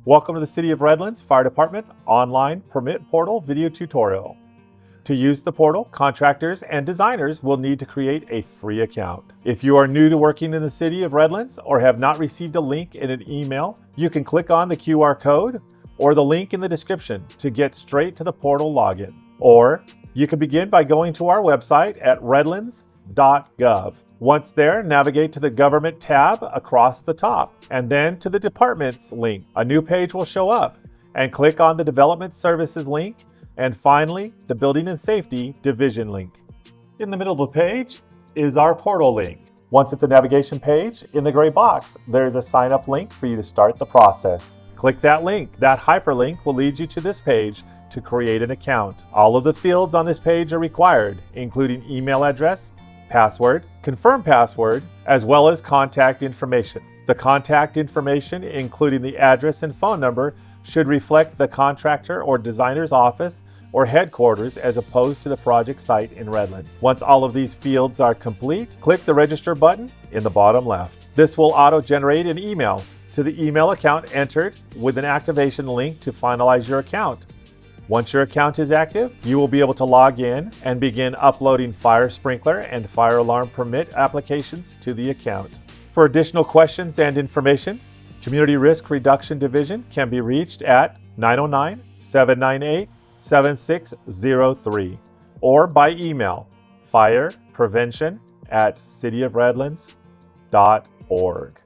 Welcome to the City of Redlands Fire Department Online Permit Portal video tutorial. To use the portal, contractors and designers will need to create a free account. If you are new to working in the City of Redlands or have not received a link in an email, you can click on the QR code or the link in the description to get straight to the portal login. Or you can begin by going to our website at redlands.gov. Once there, navigate to the Government tab across the top, and then to the Departments link. A new page will show up, and click on the Development Services link, and finally, the Building and Safety Division link. In the middle of the page is our portal link. Once at the navigation page, in the gray box, there's a sign up link for you to start the process. Click that link. That hyperlink will lead you to this page to create an account. All of the fields on this page are required, including email address, password, confirm password, as well as contact information. The contact information, including the address and phone number, should reflect the contractor or designer's office or headquarters as opposed to the project site in Redlands. Once all of these fields are complete, click the register button in the bottom left. This will auto-generate an email to the email account entered with an activation link to finalize your account. Once your account is active, you will be able to log in and begin uploading fire sprinkler and fire alarm permit applications to the account. For additional questions and information, Community Risk Reduction Division can be reached at 909-798-7603 or by email fireprevention@cityofredlands.org.